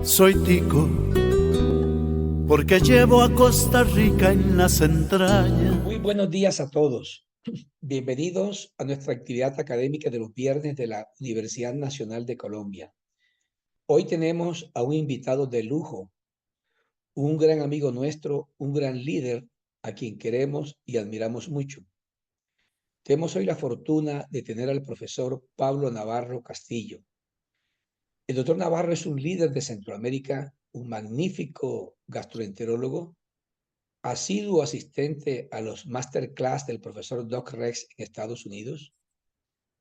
Soy tico porque llevo a Costa Rica en las entrañas. Muy buenos días a todos. Bienvenidos a nuestra actividad académica de los viernes de la Universidad Nacional de Colombia. Hoy tenemos a un invitado de lujo, un gran amigo nuestro, un gran líder a quien queremos y admiramos mucho. Tenemos hoy la fortuna de tener al profesor Pablo Navarro Castillo. El doctor Navarro es un líder de Centroamérica, un magnífico gastroenterólogo, asiduo asistente a los masterclass del profesor Doc Rex en Estados Unidos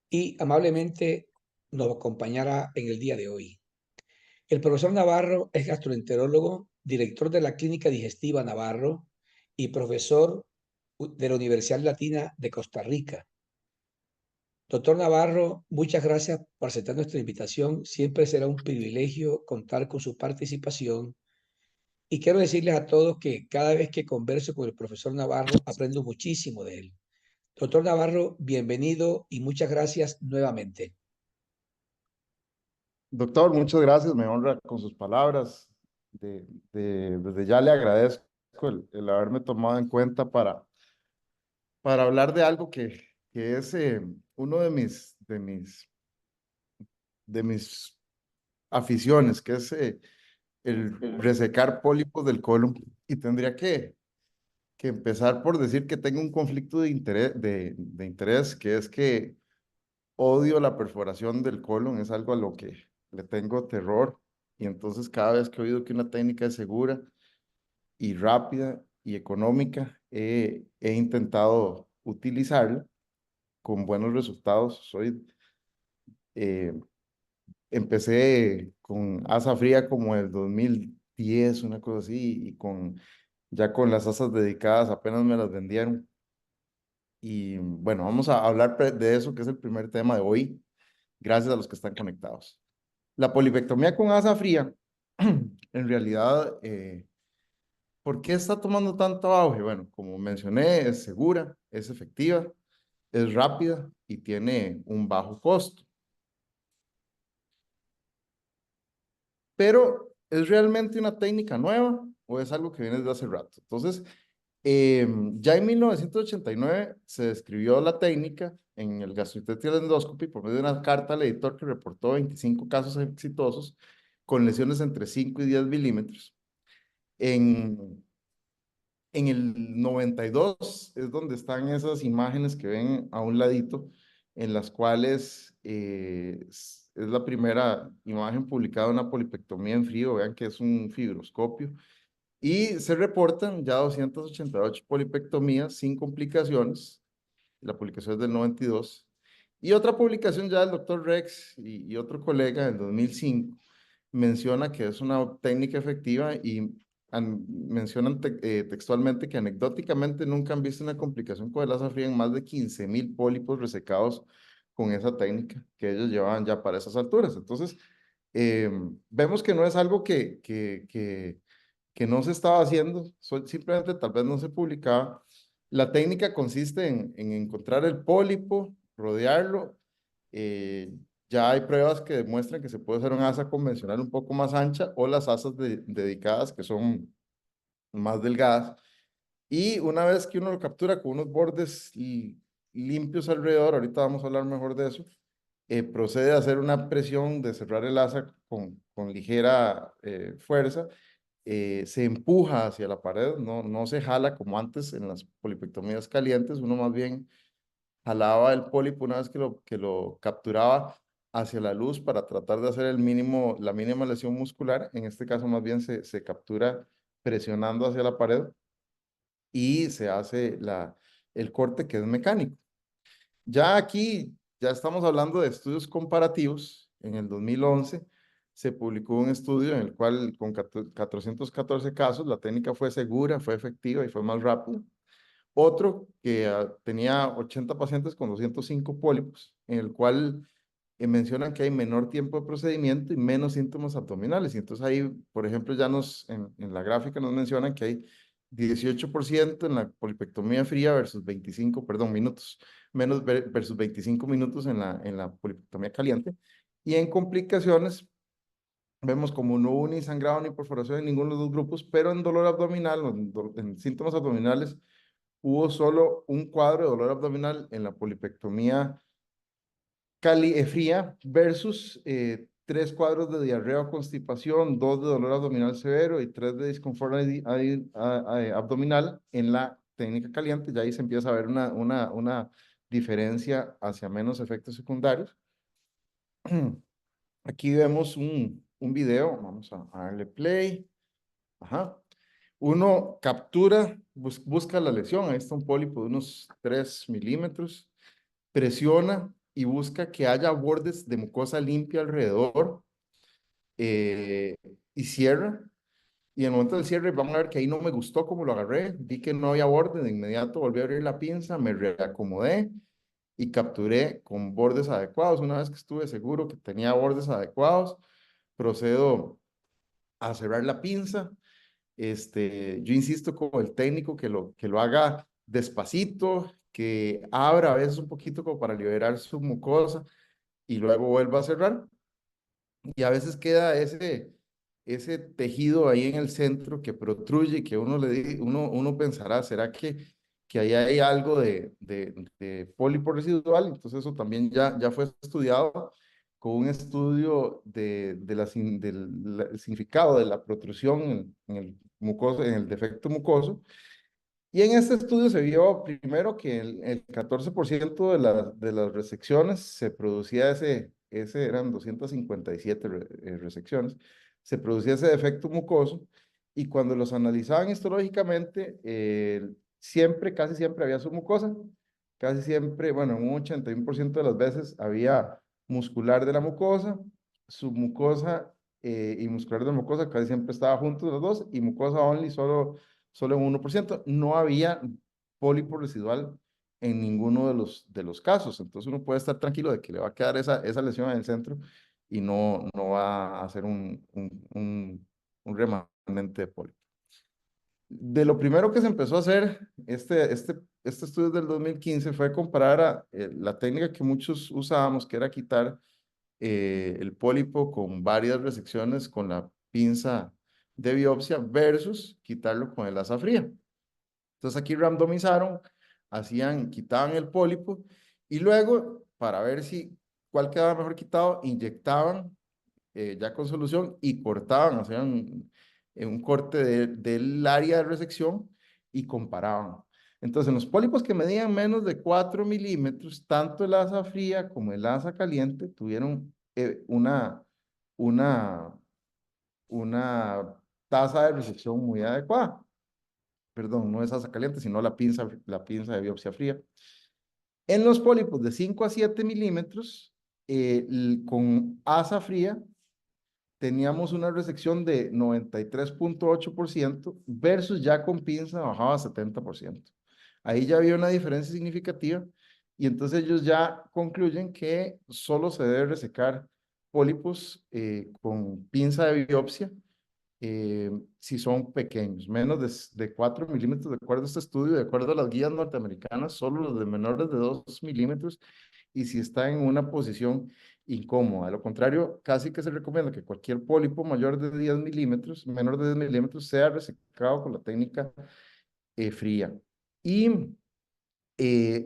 y amablemente nos acompañará en el día de hoy. El profesor Navarro es gastroenterólogo, director de la Clínica Digestiva Navarro y profesor de la Universidad Latina de Costa Rica. Doctor Navarro, muchas gracias por aceptar nuestra invitación. Siempre será un privilegio contar con su participación. Y quiero decirles a todos que cada vez que converso con el profesor Navarro, aprendo muchísimo de él. Doctor Navarro, bienvenido y muchas gracias nuevamente. Doctor, muchas gracias, me honra con sus palabras. Desde ya le agradezco el haberme tomado en cuenta para hablar de algo que es uno de mis aficiones, que es el resecar pólipos del colon. Y tendría que empezar por decir que tengo un conflicto de interés, que es que odio la perforación del colon, es algo a lo que le tengo terror. Y entonces cada vez que he oído que una técnica es segura y rápida y económica, he intentado utilizarla con buenos resultados. Eh, Empecé con asa fría como el 2010, una cosa así, y ya con las asas dedicadas apenas me las vendieron. Y bueno, vamos a hablar de eso, que es el primer tema de hoy, gracias a los que están conectados. La polipectomía con asa fría, en realidad, ¿por qué está tomando tanto auge? Bueno, como mencioné, es segura, es efectiva, es rápida y tiene un bajo costo. Pero, ¿es realmente una técnica nueva o es algo que viene desde hace rato? Entonces, ya en 1989 se describió la técnica en el Gastrointestinal Endoscopy por medio de una carta al editor que reportó 25 casos exitosos con lesiones entre 5 y 10 milímetros. En, en el 92 es donde están esas imágenes que ven a un ladito, en las cuales es la primera imagen publicada de una polipectomía en frío. Vean que es un fibroscopio. Y se reportan ya 288 polipectomías sin complicaciones. La publicación es del 92. Y otra publicación ya del doctor Rex y otro colega del 2005 menciona que es una técnica efectiva y mencionan textualmente que anecdóticamente nunca han visto una complicación con el asa fría en más de 15,000 pólipos resecados con esa técnica que ellos llevaban ya para esas alturas. Entonces, vemos que no es algo que no se estaba haciendo, simplemente tal vez no se publicaba. La técnica consiste en encontrar el pólipo, rodearlo. eh, ya hay pruebas que demuestran que se puede hacer una asa convencional un poco más ancha o las asas dedicadas que son más delgadas. Y una vez que uno lo captura con unos bordes limpios alrededor, ahorita vamos a hablar mejor de eso, procede a hacer una presión de cerrar el asa con ligera fuerza. Se empuja hacia la pared, no se jala como antes en las polipectomías calientes. Uno más bien jalaba el pólipo una vez que lo capturaba hacia la luz para tratar de hacer la mínima lesión muscular. En este caso más bien se captura presionando hacia la pared y se hace el corte, que es mecánico. Ya aquí, ya estamos hablando de estudios comparativos. En el 2011 se publicó un estudio en el cual con 414 casos la técnica fue segura, fue efectiva y fue más rápida. Otro que tenía 80 pacientes con 205 pólipos, en el cual mencionan que hay menor tiempo de procedimiento y menos síntomas abdominales. Y entonces ahí, por ejemplo, ya en la gráfica nos mencionan que hay 18% en la polipectomía fría versus 25, perdón, minutos, versus 25 minutos en la polipectomía caliente. Y en complicaciones, vemos como no hubo ni sangrado ni perforación en ninguno de los dos grupos, pero en dolor abdominal, en síntomas abdominales, hubo solo un cuadro de dolor abdominal en la polipectomía fría versus 3 cuadros de diarrea o constipación, 2 de dolor abdominal severo y 3 de disconfort abdominal en la técnica caliente. Ya ahí se empieza a ver una diferencia hacia menos efectos secundarios. Aquí vemos un video, vamos a darle play. Ajá. Uno captura, busca la lesión, ahí está un pólipo de unos 3 milímetros, presiona y busca que haya bordes de mucosa limpia alrededor eh, y cierra. Y en el momento del cierre vamos a ver que ahí no me gustó como lo agarré, vi que no había borde, de inmediato volví a abrir la pinza, me reacomodé y capturé con bordes adecuados. Una vez que estuve seguro que tenía bordes adecuados, procedo a cerrar la pinza. Yo insisto con el técnico que lo haga despacito, que abra a veces un poquito como para liberar su mucosa y luego vuelva a cerrar. Y a veces queda ese tejido ahí en el centro que protruye y que uno pensará, ¿será que ahí hay algo de pólipo residual? Entonces eso también ya fue estudiado con un estudio del significado de la protrusión en el mucoso, en el defecto mucoso. Y en este estudio se vio primero que el 14% de las resecciones se producía eran 257 resecciones, se producía ese defecto mucoso y cuando los analizaban histológicamente, casi siempre había su mucosa, casi siempre, bueno, un 81% de las veces había muscular de la mucosa, submucosa y muscular de la mucosa casi siempre estaba juntos los dos y mucosa only solo en 1%. No había pólipo residual en ninguno de los casos. Entonces uno puede estar tranquilo de que le va a quedar esa lesión en el centro y no va a hacer un remanente de pólipo. De lo primero que se empezó a hacer, este estudio es del 2015, fue comparar la técnica que muchos usábamos, que era quitar el pólipo con varias resecciones con la pinza de biopsia versus quitarlo con el asa fría. Entonces aquí randomizaron, quitaban el pólipo y luego, para ver cuál quedaba mejor quitado, inyectaban ya con solución y cortaban, hacían un corte del área de resección y comparaban. Entonces, en los pólipos que medían menos de 4 milímetros, tanto el asa fría como el asa caliente tuvieron una, una tasa de resección muy adecuada. Perdón, no es asa caliente, sino la pinza de biopsia fría. En los pólipos de 5 a 7 milímetros, con asa fría, teníamos una resección de 93.8% versus ya con pinza bajaba a 70%. Ahí ya había una diferencia significativa y entonces ellos ya concluyen que solo se debe resecar pólipos con pinza de biopsia si son pequeños, menos de 4 milímetros, de acuerdo a este estudio, de acuerdo a las guías norteamericanas, solo los de menores de 2 milímetros y si está en una posición incómoda. De lo contrario, casi que se recomienda que cualquier pólipo mayor de 10 milímetros, menor de 10 milímetros, sea resecado con la técnica fría. Y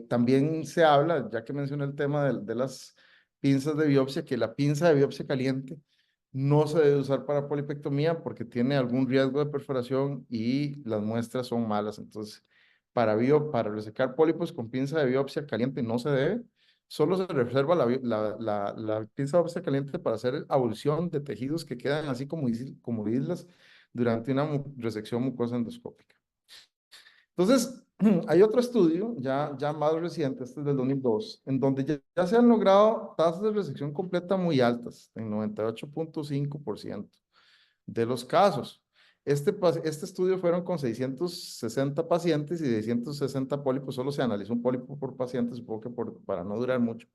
también se habla, ya que mencioné el tema de las pinzas de biopsia, que la pinza de biopsia caliente no se debe usar para polipectomía porque tiene algún riesgo de perforación y las muestras son malas. Entonces, para resecar pólipos con pinza de biopsia caliente no se debe. Solo se reserva la pinza de biopsia caliente para hacer abulsión de tejidos que quedan así como islas durante una resección mucosa endoscópica. Entonces, hay otro estudio ya más reciente, este es del 2002, en donde ya se han logrado tasas de resección completa muy altas, en 98.5% de los casos. Este estudio fueron con 660 pacientes y de 660 pólipos, solo se analizó un pólipo por paciente, supongo que para no durar mucho.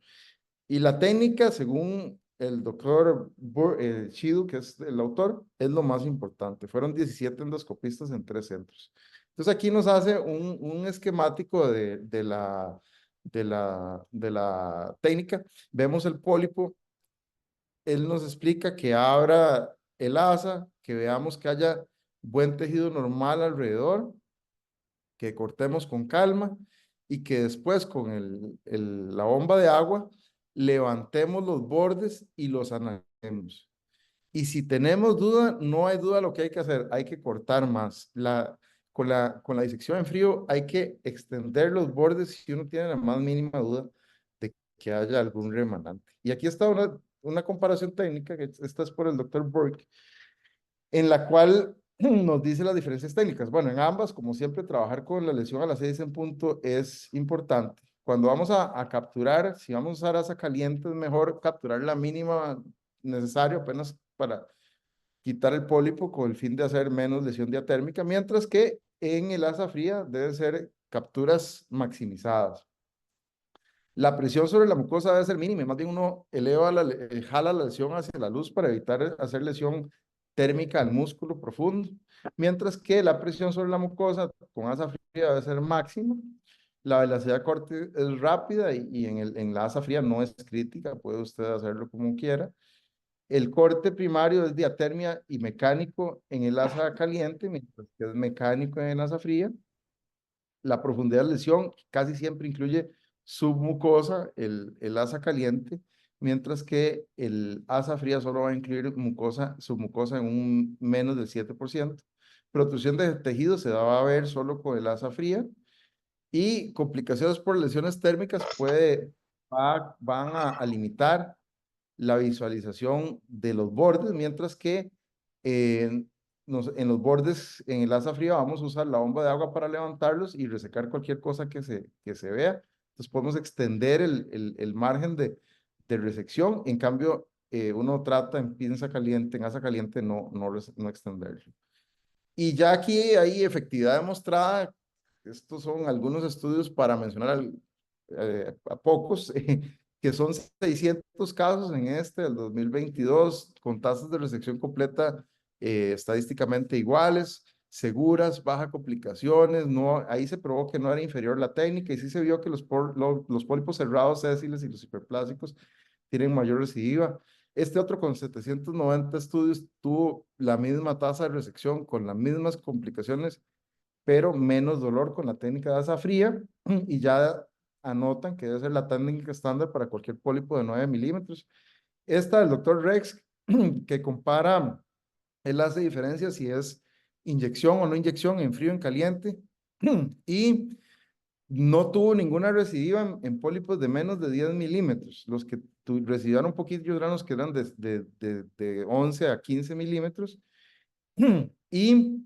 Y la técnica, según el doctor Chidu, que es el autor, es lo más importante. Fueron 17 endoscopistas en 3 centros. Entonces aquí nos hace un esquemático de la técnica. Vemos el pólipo. Él nos explica que abra el asa, que veamos que haya buen tejido normal alrededor, que cortemos con calma y que después con la bomba de agua levantemos los bordes y los analicemos. Y si tenemos duda, no hay duda lo que hay que hacer, hay que cortar más. Con la disección en frío hay que extender los bordes si uno tiene la más mínima duda de que haya algún remanente. Y aquí está una comparación técnica, que esta es por el doctor Burke, en la cual nos dice las diferencias técnicas. Bueno, en ambas, como siempre, trabajar con la lesión a las 6 en punto es importante. Cuando vamos a capturar, si vamos a usar asa caliente, es mejor capturar la mínima necesaria apenas para quitar el pólipo con el fin de hacer menos lesión diatérmica, mientras que en el asa fría deben ser capturas maximizadas. La presión sobre la mucosa debe ser mínima, más bien uno jala la lesión hacia la luz para evitar hacer lesión térmica al músculo profundo, mientras que la presión sobre la mucosa con asa fría debe ser máxima. La velocidad de corte es rápida y en la asa fría no es crítica, puede usted hacerlo como quiera. El corte primario es diatermia y mecánico en el asa caliente, mientras que es mecánico en el asa fría. La profundidad de lesión casi siempre incluye submucosa, el asa caliente, mientras que el asa fría solo va a incluir submucosa en un menos del 7%. Protrusión de tejido se va a ver solo con el asa fría. Y complicaciones por lesiones térmicas van a limitar la visualización de los bordes, mientras que en los bordes, en el asa fría, vamos a usar la bomba de agua para levantarlos y resecar cualquier cosa que se vea. Entonces podemos extender el margen de resección. En cambio, uno trata en pinza caliente, en asa caliente, no extenderlo. Y ya aquí hay efectividad demostrada. Estos son algunos estudios para mencionar a pocos, que son 600 casos en del 2022, con tasas de resección completa estadísticamente iguales, seguras, baja complicaciones. Ahí se probó que no era inferior la técnica y sí se vio que los pólipos cerrados, sésiles y los hiperplásicos tienen mayor recidiva. Este otro con 790 estudios tuvo la misma tasa de resección con las mismas complicaciones, pero menos dolor con la técnica de asa fría, y ya anotan que debe ser la técnica estándar para cualquier pólipo de 9 milímetros. Esta del doctor Rex, que compara, él hace diferencia si es inyección o no inyección, en frío, en caliente, y no tuvo ninguna recidiva en pólipos de menos de 10 milímetros. Los que recidieron un poquito eran los que eran de 11 a 15 milímetros. Y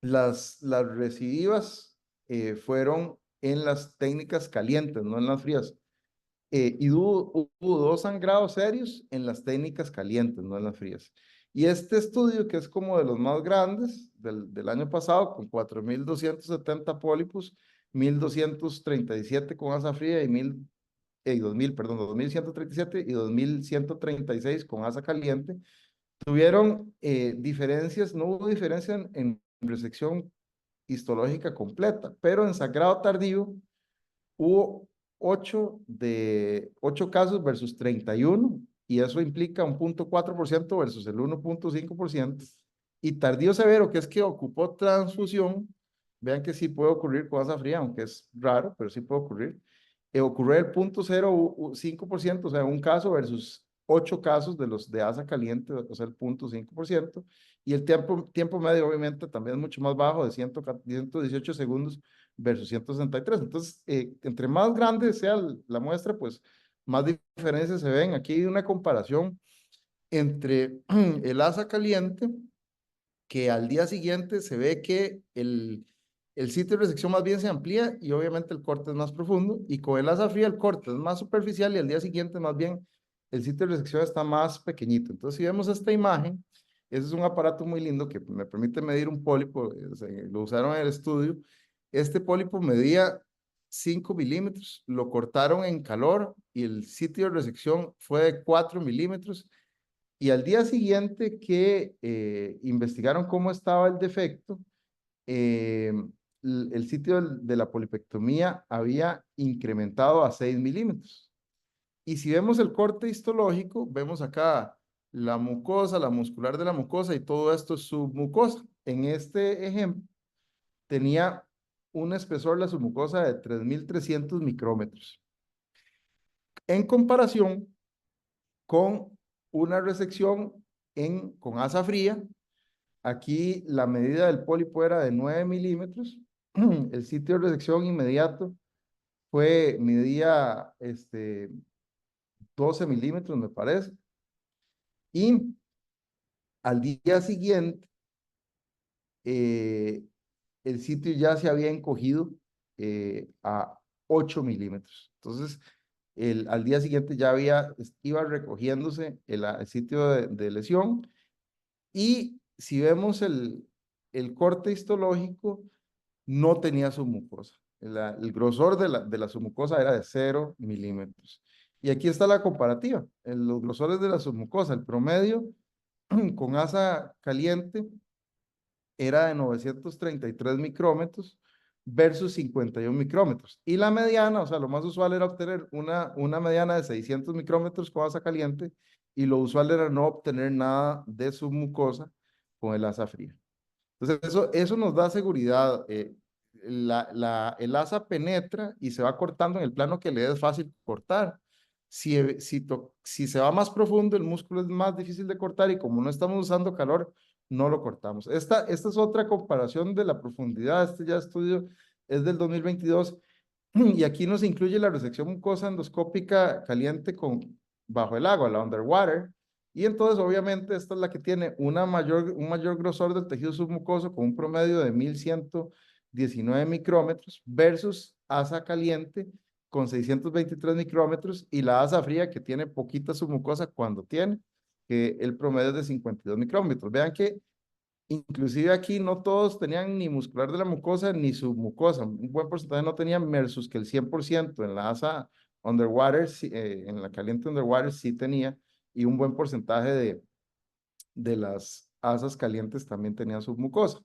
las recidivas fueron en las técnicas calientes, no en las frías. Y hubo 2 sangrados serios en las técnicas calientes, no en las frías. Y este estudio, que es como de los más grandes del año pasado, con 4.270 pólipos, 1.237 con asa fría y 2.137 y 2.136 con asa caliente, tuvieron diferencias. No hubo diferencia en resección histológica completa, pero en sangrado tardío hubo 8 casos versus 31, y eso implica un 0.4% versus el 1.5%. Y tardío severo, que es que ocupó transfusión, vean que sí puede ocurrir con asa fría, aunque es raro, pero sí puede ocurrir. Ocurrió el 0.05%, o sea, un caso versus 8 casos de los de asa caliente, o sea, el 0.5%. Y el tiempo medio, obviamente, también es mucho más bajo, de 118 segundos versus 163. Entonces, entre más grande sea la muestra, pues más diferencias se ven. Aquí hay una comparación entre el asa caliente, que al día siguiente se ve que el sitio de resección más bien se amplía y obviamente el corte es más profundo, y con el asa fría el corte es más superficial y al día siguiente más bien el sitio de resección está más pequeñito. Entonces, si vemos esta imagen, ese es un aparato muy lindo que me permite medir un pólipo, lo usaron en el estudio. Este pólipo medía 5 milímetros, lo cortaron en calor y el sitio de resección fue de 4 milímetros. Y al día siguiente que investigaron cómo estaba el defecto, el sitio de la polipectomía había incrementado a 6 milímetros. Y si vemos el corte histológico, vemos acá la mucosa, la muscular de la mucosa y todo esto es submucosa. En este ejemplo tenía un espesor la submucosa de 3.300 micrómetros. En comparación con una resección con asa fría, aquí la medida del pólipo era de 9 milímetros. El sitio de resección inmediato medía 12 milímetros, me parece. Y al día siguiente, el sitio ya se había encogido a 8 milímetros. Entonces, al día siguiente ya iba recogiéndose el sitio de lesión. Y si vemos el corte histológico, no tenía submucosa. El grosor de la submucosa era de 0 milímetros. Y aquí está la comparativa. Los grosores de la submucosa, el promedio con asa caliente era de 933 micrómetros versus 51 micrómetros. Y la mediana, o sea, lo más usual era obtener una mediana de 600 micrómetros con asa caliente y lo usual era no obtener nada de submucosa con el asa fría. Entonces, eso nos da seguridad. El asa penetra y se va cortando en el plano que le es fácil cortar. Si se va más profundo, el músculo es más difícil de cortar y como no estamos usando calor, no lo cortamos. Esta es otra comparación de la profundidad. Este ya estudio es del 2022 y aquí nos incluye la resección mucosa endoscópica caliente bajo el agua, la underwater. Y entonces, obviamente, esta es la que tiene un mayor grosor del tejido submucoso con un promedio de 1119 micrómetros versus asa caliente con 623 micrómetros y la asa fría que tiene poquita submucosa cuando tiene, que el promedio es de 52 micrómetros. Vean que inclusive aquí no todos tenían ni muscular de la mucosa ni submucosa. Un buen porcentaje no tenían versus que el 100% en la asa underwater, en la caliente underwater sí tenía y un buen porcentaje de las asas calientes también tenían submucosa.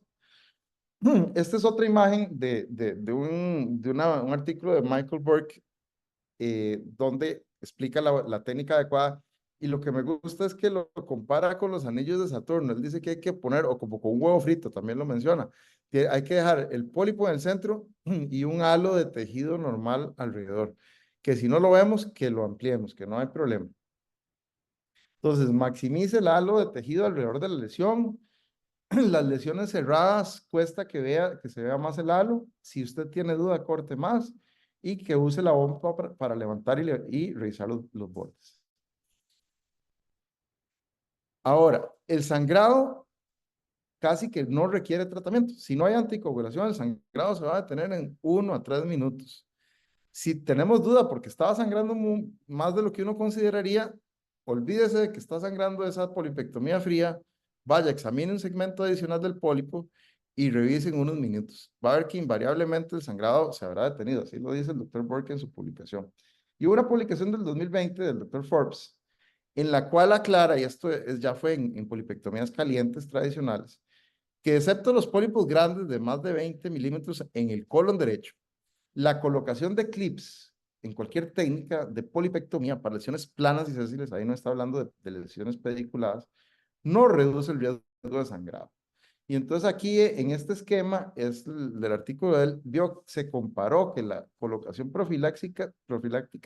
Esta es otra imagen de un artículo de Michael Burke donde explica la técnica adecuada y lo que me gusta es que lo compara con los anillos de Saturno. Él dice que hay que poner, o como con un huevo frito, también lo menciona, que hay que dejar el pólipo en el centro y un halo de tejido normal alrededor, que si no lo vemos, que lo ampliemos, que no hay problema. Entonces, maximice el halo de tejido alrededor de la lesión. Las lesiones cerradas cuesta que se vea más el halo. Si usted tiene duda, corte más y que use la bomba para levantar y revisar los bordes. Ahora, el sangrado casi que no requiere tratamiento. Si no hay anticoagulación, el sangrado se va a detener en 1 a 3 minutos. Si tenemos duda porque estaba sangrando más de lo que uno consideraría, olvídese de que está sangrando esa polipectomía fría, vaya, examine un segmento adicional del pólipo y revise en unos minutos. Va a ver que invariablemente el sangrado se habrá detenido, así lo dice el doctor Burke en su publicación. Y hubo una publicación del 2020 del doctor Forbes, en la cual aclara, y esto ya fue en polipectomías calientes tradicionales, que excepto los pólipos grandes de más de 20 milímetros en el colon derecho, la colocación de clips en cualquier técnica de polipectomía para lesiones planas y sésiles, ahí no está hablando de lesiones pediculadas, no reduce el riesgo de sangrado. Y entonces aquí en este esquema, es del artículo de él, se comparó que la colocación profiláctica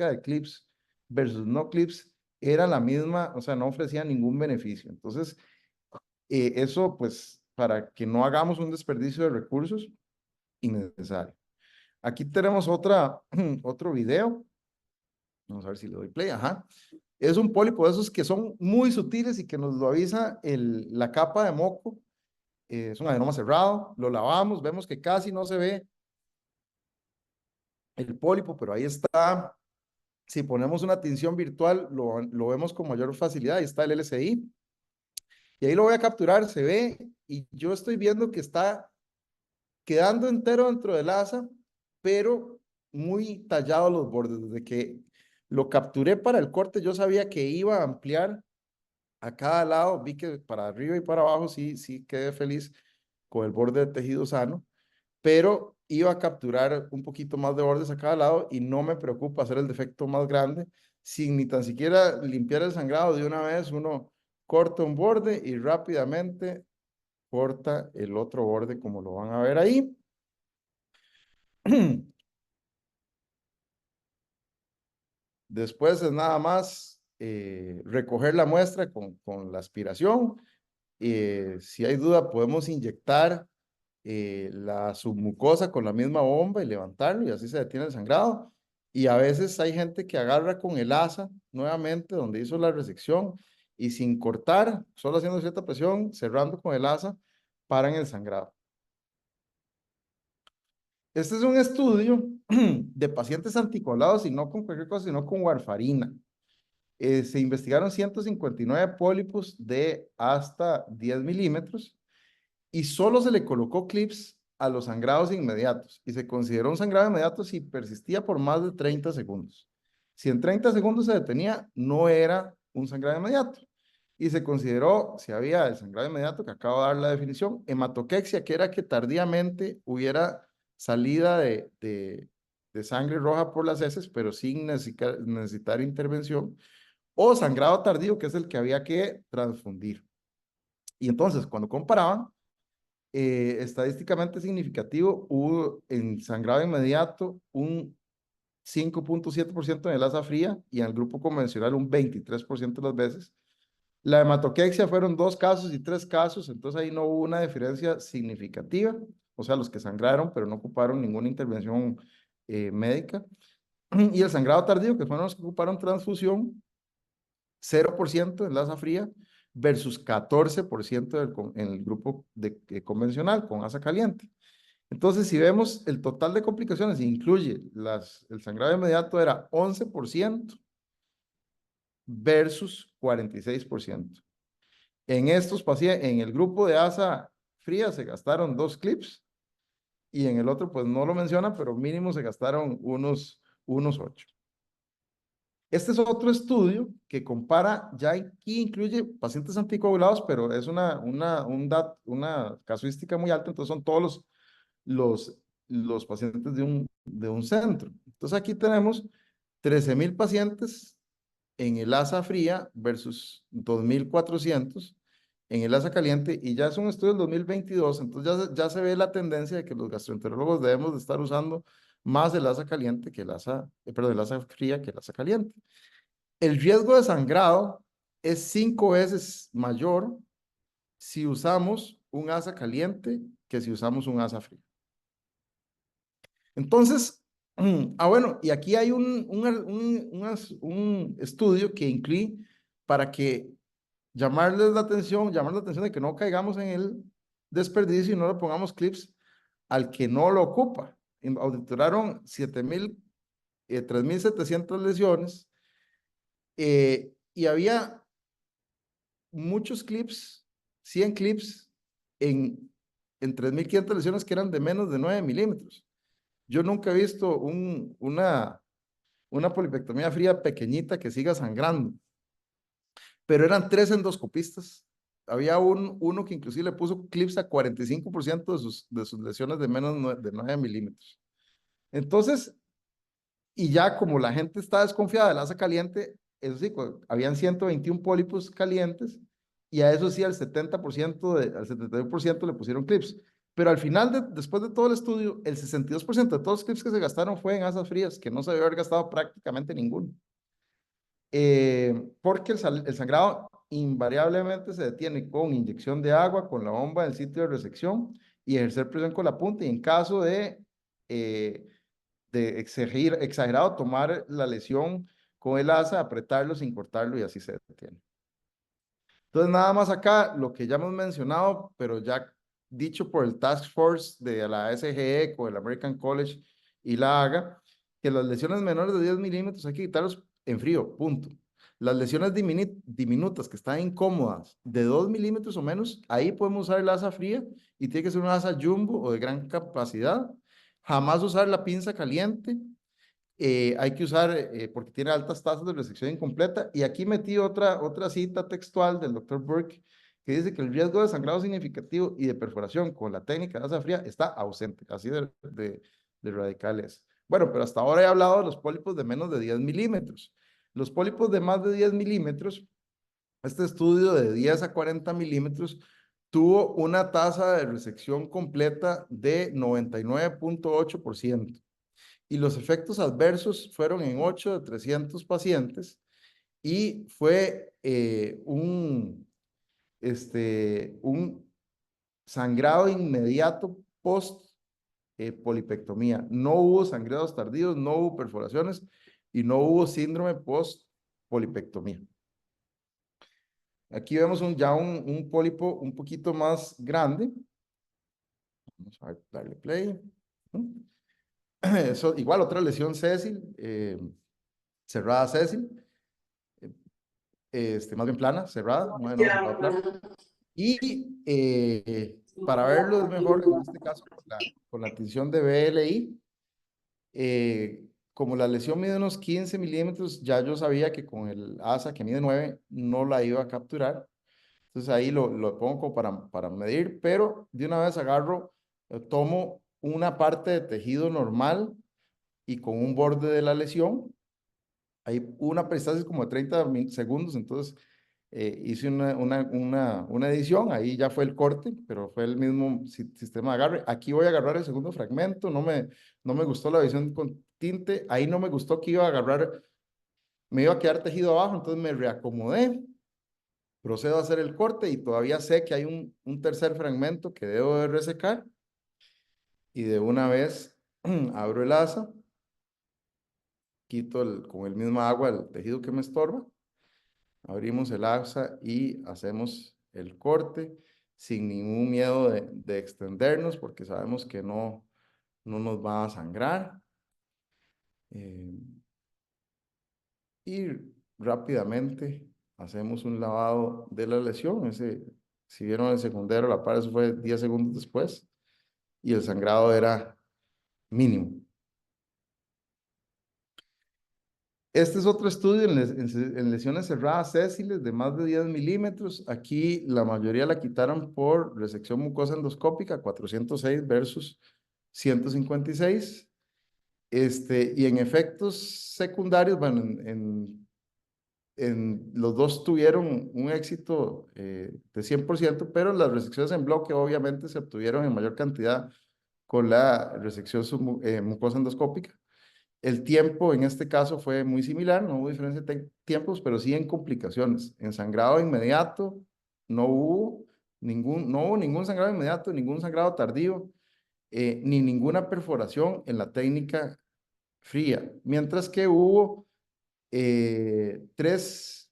de clips versus no clips era la misma, o sea, no ofrecía ningún beneficio. Entonces, eso pues para que no hagamos un desperdicio de recursos innecesario. Aquí tenemos otro video. Vamos a ver si le doy play. Ajá. Es un pólipo de esos que son muy sutiles y que nos lo avisa la capa de moco. Es un adenoma cerrado. Lo lavamos, vemos que casi no se ve el pólipo, pero ahí está. Si ponemos una tinción virtual, lo vemos con mayor facilidad. Ahí está el LCI. Y ahí lo voy a capturar, se ve, y yo estoy viendo que está quedando entero dentro del asa, pero muy tallado los bordes. Desde que lo capturé para el corte, yo sabía que iba a ampliar a cada lado. Vi que para arriba y para abajo sí quedé feliz con el borde de tejido sano, pero iba a capturar un poquito más de bordes a cada lado y no me preocupa hacer el defecto más grande sin ni tan siquiera limpiar el sangrado de una vez. Uno corta un borde y rápidamente corta el otro borde, como lo van a ver ahí. Después es nada más recoger la muestra con la aspiración. Si hay duda, podemos inyectar la submucosa con la misma bomba y levantarlo y así se detiene el sangrado. Y a veces hay gente que agarra con el asa nuevamente donde hizo la resección y sin cortar, solo haciendo cierta presión, cerrando con el asa, paran el sangrado. Este es un estudio de pacientes anticoagulados y no con cualquier cosa, sino con warfarina. Se investigaron 159 pólipos de hasta 10 milímetros y solo se le colocó clips a los sangrados inmediatos y se consideró un sangrado inmediato si persistía por más de 30 segundos. Si en 30 segundos se detenía, no era un sangrado inmediato. Y se consideró, si había el sangrado inmediato, que acabo de dar la definición, hematoquexia, que era que tardíamente hubiera salida de sangre roja por las heces, pero sin necesitar intervención, o sangrado tardío, que es el que había que transfundir. Y entonces, cuando comparaban, estadísticamente significativo, hubo en sangrado inmediato un 5.7% en el asa fría y en el grupo convencional un 23% de las veces. La hematoquexia fueron 2 casos y 3 casos, entonces ahí no hubo una diferencia significativa, o sea, los que sangraron pero no ocuparon ninguna intervención médica. Y el sangrado tardío, que fueron los que ocuparon transfusión, 0% en la asa fría versus 14% en el grupo convencional con asa caliente. Entonces, si vemos el total de complicaciones, incluye el sangrado inmediato era 11% versus 46%. En estos pacientes, en el grupo de asa fría se gastaron 2 clips y en el otro pues no lo menciona, pero mínimo se gastaron unos 8. Este es otro estudio que compara, ya aquí incluye pacientes anticoagulados, pero es una casuística muy alta, entonces son todos los pacientes de un centro. Entonces aquí tenemos 13,000 pacientes en el asa fría versus 2,400 en el asa caliente, y ya es un estudio del 2022, entonces ya se ve la tendencia de que los gastroenterólogos debemos de estar usando más el asa caliente que el asa fría que el asa caliente. El riesgo de sangrado es 5 veces mayor si usamos un asa caliente que si usamos un asa fría. Entonces, bueno, y aquí hay un estudio que incluye para que llamar la atención de que no caigamos en el desperdicio y no le pongamos clips al que no lo ocupa. Auditoraron 3,700 lesiones y había muchos clips, 100 clips en 3,500 lesiones que eran de menos de 9 milímetros. Yo nunca he visto una polipectomía fría pequeñita que siga sangrando, pero eran 3 endoscopistas. Había uno que inclusive le puso clips a 45% de sus lesiones de menos de 9 milímetros. Entonces, y ya como la gente está desconfiada del asa caliente, eso sí, habían 121 pólipos calientes y a eso sí al 71% le pusieron clips. Pero al final, después de todo el estudio, el 62% de todos los clips que se gastaron fue en asas frías, que no se debe haber gastado prácticamente ninguno. Porque el sangrado invariablemente se detiene con inyección de agua, con la bomba del sitio de resección y ejercer presión con la punta, y en caso de exagerado, tomar la lesión con el asa, apretarlo sin cortarlo y así se detiene. Entonces, nada más acá, lo que ya hemos mencionado, pero ya dicho por el Task Force de la SGE, con el American College y la AGA, que las lesiones menores de 10 milímetros hay que quitarlos en frío, punto. Las lesiones diminutas que están incómodas de 2 milímetros o menos, ahí podemos usar el asa fría y tiene que ser una asa jumbo o de gran capacidad. Jamás usar la pinza caliente. Hay que usar, porque tiene altas tasas de resección incompleta. Y aquí metí otra cita textual del Dr. Burke, que dice que el riesgo de sangrado significativo y de perforación con la técnica de asa fría está ausente, así de radicales. Bueno, pero hasta ahora he hablado de los pólipos de menos de 10 milímetros. Los pólipos de más de 10 milímetros Este estudio de 10 a 40 milímetros tuvo una tasa de resección completa de 99.8%. Y los efectos adversos fueron en 8 de 300 pacientes y fue un sangrado inmediato post polipectomía. No hubo sangrados tardíos, no hubo perforaciones y no hubo síndrome post polipectomía. Aquí vemos ya un pólipo un poquito más grande. Vamos a darle play. Eso, igual otra lesión sésil, cerrada sésil, más bien plana, cerrada, no cerrado plano. Y para verlo es mejor, en este caso, con la tinción de BLI, como la lesión mide unos 15 milímetros, ya yo sabía que con el ASA que mide 9 no la iba a capturar. Entonces ahí lo pongo para medir, pero de una vez agarro, tomo una parte de tejido normal y con un borde de la lesión. Hay una peristalsis como de 30 segundos, entonces hice una edición, ahí ya fue el corte, pero fue el mismo sistema de agarre. Aquí voy a agarrar el segundo fragmento, no me gustó la visión con tinte, ahí no me gustó que iba a agarrar, me iba a quedar tejido abajo, entonces me reacomodé, procedo a hacer el corte y todavía sé que hay un tercer fragmento que debo de resecar y de una vez abro el asa, quito con el mismo agua el tejido que me estorba, abrimos el asa y hacemos el corte sin ningún miedo de extendernos porque sabemos que no nos va a sangrar. Y rápidamente hacemos un lavado de la lesión. Si vieron el secundario, la par, eso fue 10 segundos después y el sangrado era mínimo. Este es otro estudio en lesiones cerradas sésiles de más de 10 milímetros. Aquí la mayoría la quitaron por resección mucosa endoscópica, 406 versus 156. Y en efectos secundarios, bueno, los dos tuvieron un éxito de 100%, pero las resecciones en bloque obviamente se obtuvieron en mayor cantidad con la resección mucosa endoscópica. El tiempo en este caso fue muy similar, no hubo diferencia de tiempos, pero sí en complicaciones. En sangrado inmediato no hubo ningún sangrado inmediato, ningún sangrado tardío, ni ninguna perforación en la técnica fría, mientras que hubo tres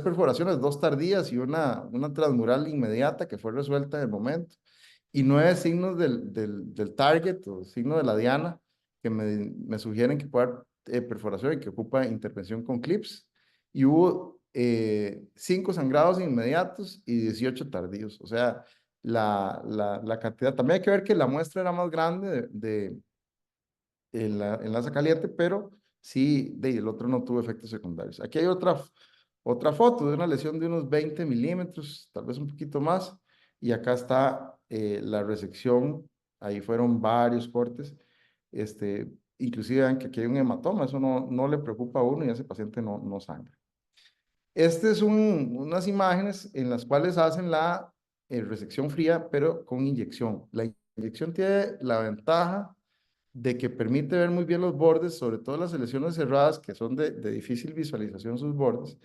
perforaciones, 2 tardías y una transmural inmediata que fue resuelta en el momento, y 9 signos del target o signo de la diana que me sugieren que puede haber perforación y que ocupa intervención con clips, y hubo 5 sangrados inmediatos y 18 tardíos, o sea, la cantidad, también hay que ver que la muestra era más grande en la asa caliente, pero sí, el otro no tuvo efectos secundarios. Aquí hay otra foto de una lesión de unos 20 milímetros, tal vez un poquito más, y acá está la resección, ahí fueron varios cortes, inclusive vean que aquí hay un hematoma, eso no le preocupa a uno y ese paciente no sangra. Estas son unas imágenes en las cuales hacen la resección fría, pero con inyección. La inyección tiene la ventaja de que permite ver muy bien los bordes, sobre todo las lesiones cerradas, que son de difícil visualización sus bordes.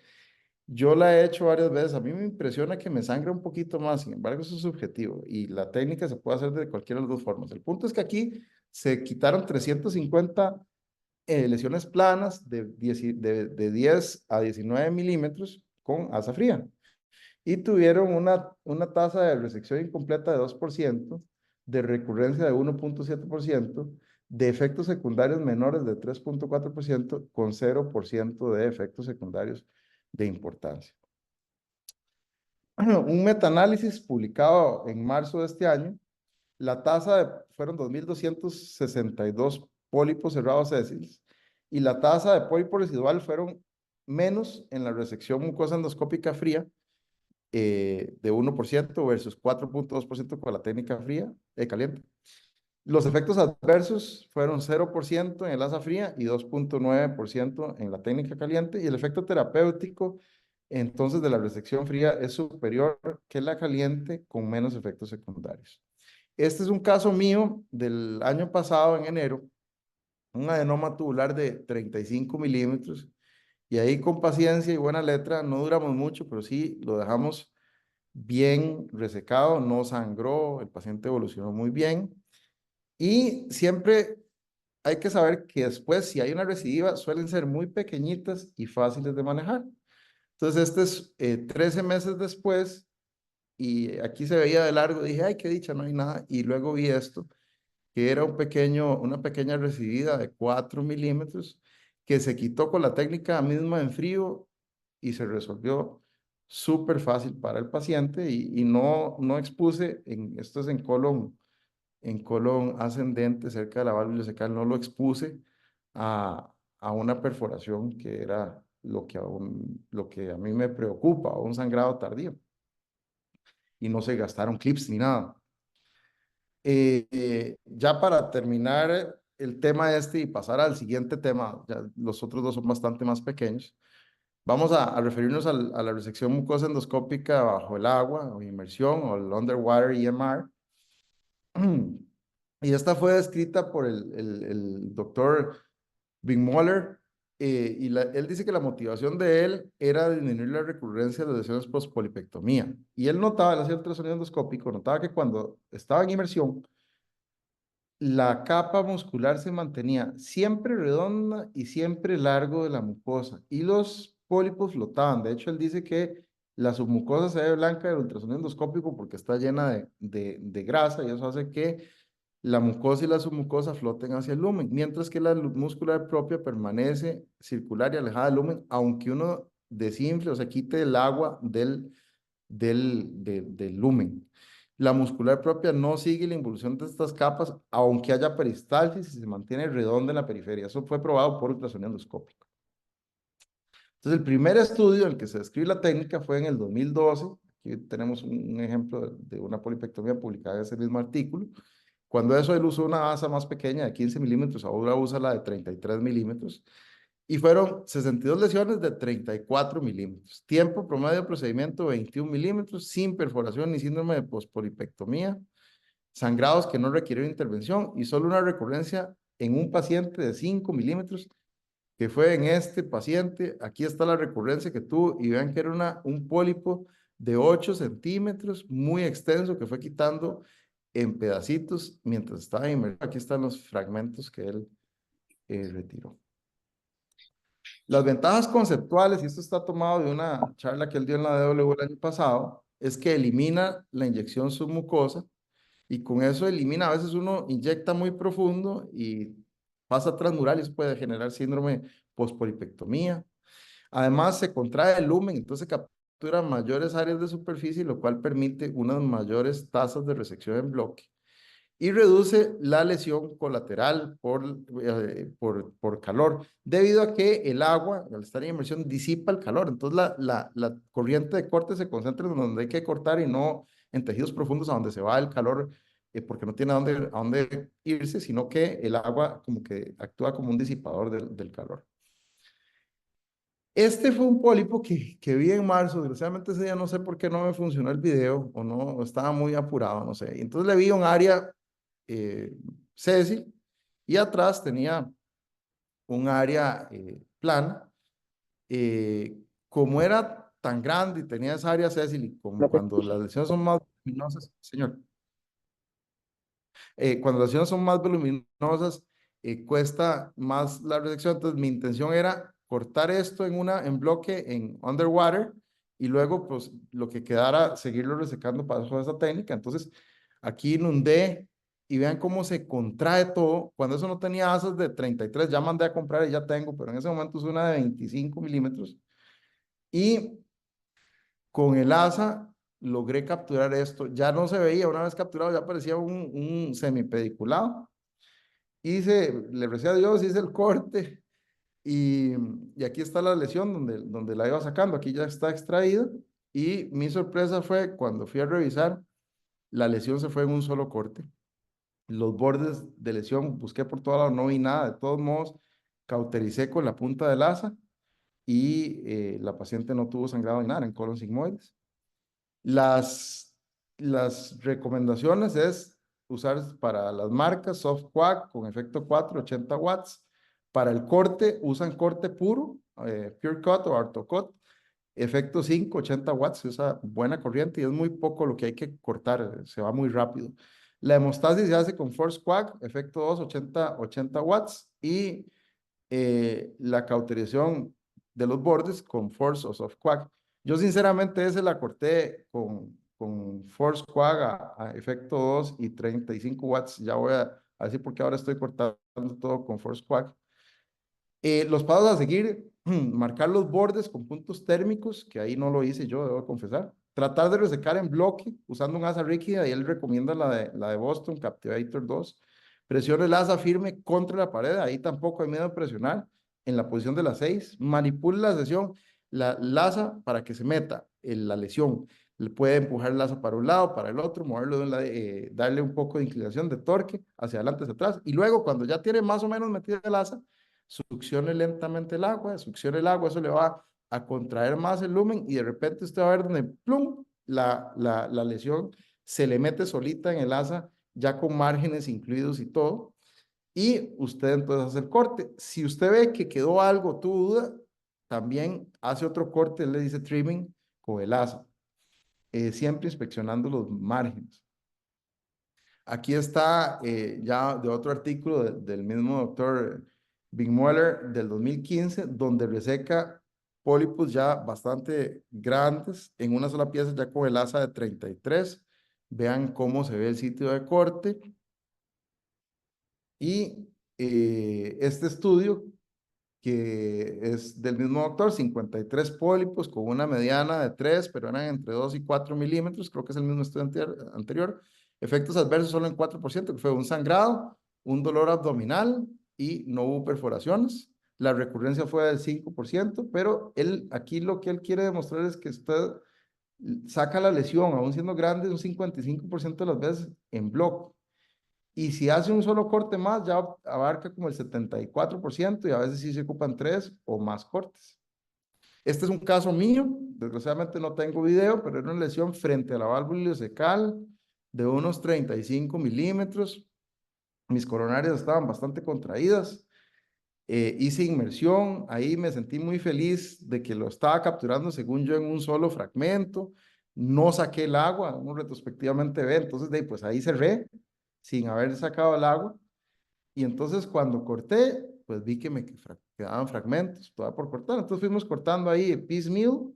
Yo la he hecho varias veces, a mí me impresiona que me sangra un poquito más, sin embargo eso es subjetivo y la técnica se puede hacer de cualquiera de las dos formas. El punto es que aquí se quitaron 350 lesiones planas de 10 a 19 milímetros con asa fría y tuvieron una tasa de resección incompleta de 2%, de recurrencia de 1.7%, de efectos secundarios menores de 3.4%, con 0% de efectos secundarios de importancia. Un metaanálisis publicado en marzo de este año, la tasa fueron 2.262 pólipos cerrados sésiles y la tasa de pólipo residual fueron menos en la resección mucosa endoscópica fría, de 1% versus 4.2% con la técnica fría, caliente. Los efectos adversos fueron 0% en el asa fría y 2.9% en la técnica caliente, y el efecto terapéutico entonces de la resección fría es superior que la caliente con menos efectos secundarios. Este es un caso mío del año pasado, en enero, un adenoma tubular de 35 milímetros, y ahí con paciencia y buena letra, no duramos mucho, pero sí lo dejamos bien resecado, no sangró, el paciente evolucionó muy bien, y siempre hay que saber que después, si hay una recidiva, suelen ser muy pequeñitas y fáciles de manejar. Entonces, este es 13 meses después, y aquí se veía de largo, dije, ay, qué dicha, no hay nada, y luego vi esto, que era una pequeña recidida de 4 milímetros, que se quitó con la técnica misma en frío y se resolvió súper fácil para el paciente, y no expuse, esto es en colon ascendente, cerca de la válvula ileocecal, no lo expuse a una perforación, que era lo que a mí me preocupa, o un sangrado tardío, y no se gastaron clips ni nada. Ya para terminar el tema este y pasar al siguiente tema, ya los otros dos son bastante más pequeños, vamos a referirnos a la resección mucosa endoscópica bajo el agua, o inmersión, o el underwater EMR. Y esta fue descrita por el doctor Wigmoller, él dice que la motivación de él era disminuir la recurrencia de lesiones post-polipectomía. Y él notaba, él hacía ultrasonido endoscópico, notaba que cuando estaba en inmersión, la capa muscular se mantenía siempre redonda y siempre largo de la mucosa, y los pólipos flotaban. De hecho, él dice que la submucosa se ve blanca del ultrasonido endoscópico porque está llena de grasa, y eso hace que la mucosa y la submucosa floten hacia el lumen, mientras que la luz muscular propia permanece circular y alejada del lumen, aunque uno desinfle o se quite el agua del lumen. La muscular propia no sigue la involución de estas capas, aunque haya peristalsis, y se mantiene redonda en la periferia. Eso fue probado por ultrasonido endoscópico. Entonces, el primer estudio en el que se describe la técnica fue en el 2012. Aquí tenemos un ejemplo de una polipectomía publicada en ese mismo artículo. Cuando eso, él usó una asa más pequeña de 15 milímetros, ahora usa la de 33 milímetros, y fueron 62 lesiones de 34 milímetros. Tiempo promedio de procedimiento 21 milímetros, sin perforación ni síndrome de pospolipectomía, sangrados que no requirieron intervención, y solo una recurrencia en un paciente de 5 milímetros, que fue en este paciente. Aquí está la recurrencia que tuvo, y vean que era un pólipo de 8 centímetros, muy extenso, que fue quitando en pedacitos mientras estaba inmerso. Aquí están los fragmentos que él retiró. Las ventajas conceptuales, y esto está tomado de una charla que él dio en la DW el año pasado, es que elimina la inyección submucosa, y con eso elimina, a veces uno inyecta muy profundo y pasa transmural, y eso puede generar síndrome postpolipectomía. Además, se contrae el lumen, entonces captura mayores áreas de superficie, lo cual permite unas mayores tasas de resección en bloque, y reduce la lesión colateral por calor, debido a que el agua, al estar en inmersión, disipa el calor. Entonces, la corriente de corte se concentra en donde hay que cortar, y no en tejidos profundos a donde se va el calor, porque no tiene a dónde irse, sino que el agua como que actúa como un disipador del calor. Este fue un pólipo que vi en marzo. Desgraciadamente ese día no sé por qué no me funcionó el video, o no, estaba muy apurado, no sé. Entonces le vi un área Ceci, y atrás tenía un área plana. Como era tan grande y tenía esa área Ceci, como cuando las lesiones son más voluminosas, señor, cuando las lesiones son más voluminosas, cuesta más la resección. Entonces mi intención era cortar esto en bloque en underwater, y luego pues lo que quedara seguirlo resecando para esa técnica. Entonces aquí inundé, y vean cómo se contrae todo. Cuando eso no tenía asas de 33, ya mandé a comprar y ya tengo, pero en ese momento es una de 25 milímetros, y con el asa logré capturar esto. Ya no se veía, una vez capturado ya parecía un semipediculado. Le recé a Dios, hice el corte, y aquí está la lesión donde la iba sacando. Aquí ya está extraída, y mi sorpresa fue cuando fui a revisar, la lesión se fue en un solo corte. Los bordes de lesión busqué por todos lados, no vi nada. De todos modos, cautericé con la punta del asa, y la paciente no tuvo sangrado ni nada en colon sigmoides. Las recomendaciones es usar para las marcas soft coag con efecto 4, 80 watts. Para el corte, usan corte puro, pure cut o artocut, efecto 5, 80 watts, se usa buena corriente y es muy poco lo que hay que cortar, se va muy rápido. La hemostasis se hace con force coag, efecto 2, 80 watts, y la cauterización de los bordes con force o soft coag. Yo sinceramente ese la corté con force coag a efecto 2 y 35 watts. Ya voy a decir por qué ahora estoy cortando todo con force coag. Los pasos a seguir, marcar los bordes con puntos térmicos, que ahí no lo hice yo, debo confesar. Tratar de resecar en bloque usando un asa rígida, y él recomienda la de Boston, Captivator 2. Presione el asa firme contra la pared, ahí tampoco hay miedo de presionar, en la posición de las 6. Manipule la lesión, la asa para que se meta en la lesión. Le puede empujar el asa para un lado, para el otro, moverlo de un lado, darle un poco de inclinación de torque hacia adelante, hacia atrás. Y luego, cuando ya tiene más o menos metida el asa, succione lentamente el agua, succione el agua, eso le va a contraer más el lumen y de repente usted va a ver donde, plum, la lesión se le mete solita en el asa, ya con márgenes incluidos y todo, y usted entonces hace el corte. Si usted ve que quedó algo, tuvo duda, también hace otro corte, él le dice trimming con el asa, siempre inspeccionando los márgenes. Aquí está ya de otro artículo del mismo doctor Bigmueller del 2015, donde reseca pólipos ya bastante grandes en una sola pieza, ya con el asa de 33. Vean cómo se ve el sitio de corte. Y este estudio, que es del mismo doctor, 53 pólipos con una mediana de 3, pero eran entre 2 y 4 milímetros, creo que es el mismo estudio anterior. Efectos adversos solo en 4%, que fue un sangrado, un dolor abdominal y no hubo perforaciones. La recurrencia fue del 5%, pero aquí lo que él quiere demostrar es que usted saca la lesión, aún siendo grande, un 55% de las veces en bloque. Y si hace un solo corte más, ya abarca como el 74% y a veces sí se ocupan 3 o más cortes. Este es un caso mío, desgraciadamente no tengo video, pero era una lesión frente a la válvula ileocecal de unos 35 milímetros. Mis coronarias estaban bastante contraídas. Hice inmersión, ahí me sentí muy feliz de que lo estaba capturando según yo en un solo fragmento. No saqué el agua, uno retrospectivamente ve, entonces pues ahí cerré sin haber sacado el agua. Y entonces cuando corté, pues vi que me quedaban fragmentos, todavía por cortar. Entonces fuimos cortando ahí piecemeal.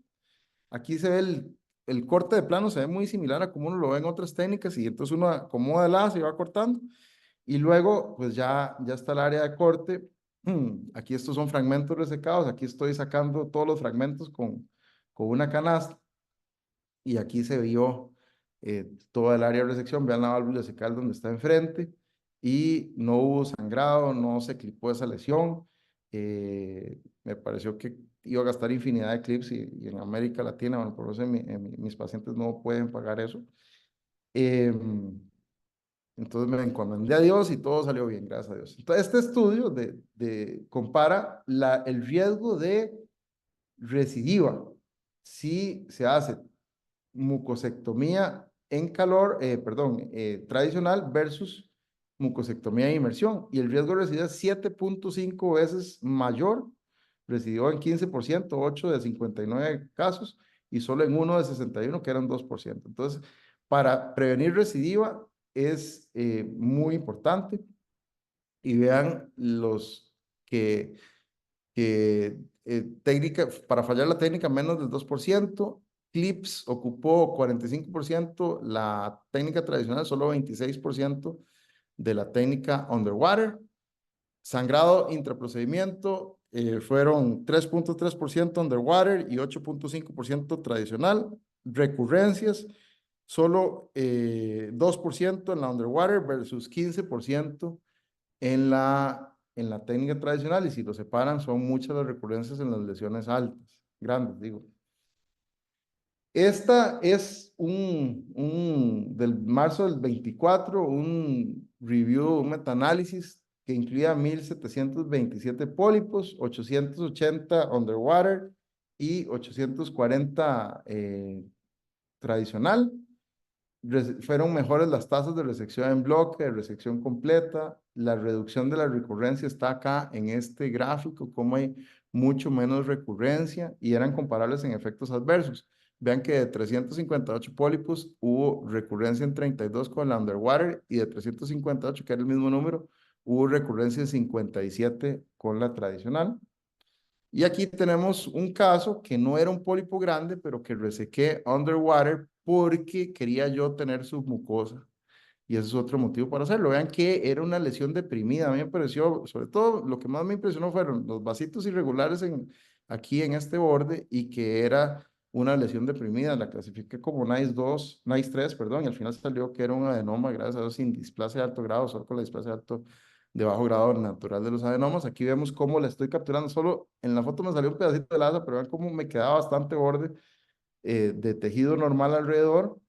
Aquí se ve el corte de plano, se ve muy similar a como uno lo ve en otras técnicas, y entonces uno acomoda el asa y va cortando. Y luego, pues ya está el área de corte. Aquí estos son fragmentos resecados. Aquí estoy sacando todos los fragmentos con una canasta. Y aquí se vio toda el área de resección. Vean la válvula ileocecal donde está enfrente. Y no hubo sangrado, no se clipó esa lesión. Me pareció que iba a gastar infinidad de clips y en América Latina, bueno, por eso mis pacientes no pueden pagar eso. Entonces me encomendé a Dios y todo salió bien, gracias a Dios. Entonces, este estudio compara el riesgo de recidiva si se hace mucosectomía en calor, tradicional versus mucosectomía de inmersión. Y el riesgo de recidiva es 7.5 veces mayor. Recidió en 15%, 8 de 59 casos, y solo en 1 de 61, que eran 2%. Entonces, para prevenir recidiva es muy importante. Y vean los técnica, para fallar la técnica, menos del 2%. Clips ocupó 45%, la técnica tradicional solo 26% de la técnica underwater. Sangrado intraprocedimiento fueron 3.3% underwater y 8.5% tradicional. Recurrencias, solo 2% en la underwater versus 15% en la técnica tradicional, y si lo separan son muchas las recurrencias en las lesiones altas, grandes, digo. Esta es del marzo del 24, un review, un metaanálisis que incluía 1,727 pólipos, 880 underwater y 840 tradicional. Fueron mejores las tasas de resección en bloque, de resección completa. La reducción de la recurrencia está acá en este gráfico, como hay mucho menos recurrencia y eran comparables en efectos adversos. Vean que de 358 pólipos hubo recurrencia en 32 con la underwater y de 358, que era el mismo número, hubo recurrencia en 57 con la tradicional. Y aquí tenemos un caso que no era un pólipo grande, pero que resequé underwater porque quería yo tener submucosa. Y ese es otro motivo para hacerlo. Vean que era una lesión deprimida. A mí me pareció, sobre todo, lo que más me impresionó fueron los vasitos irregulares aquí en este borde y que era una lesión deprimida. La clasifiqué como NICE 3, perdón, y al final salió que era un adenoma, gracias a Dios, sin displasia de alto grado, solo con la displasia de bajo grado natural de los adenomas. Aquí vemos cómo la estoy capturando. Solo en la foto me salió un pedacito de asa, pero vean cómo me quedaba bastante borde de tejido normal alrededor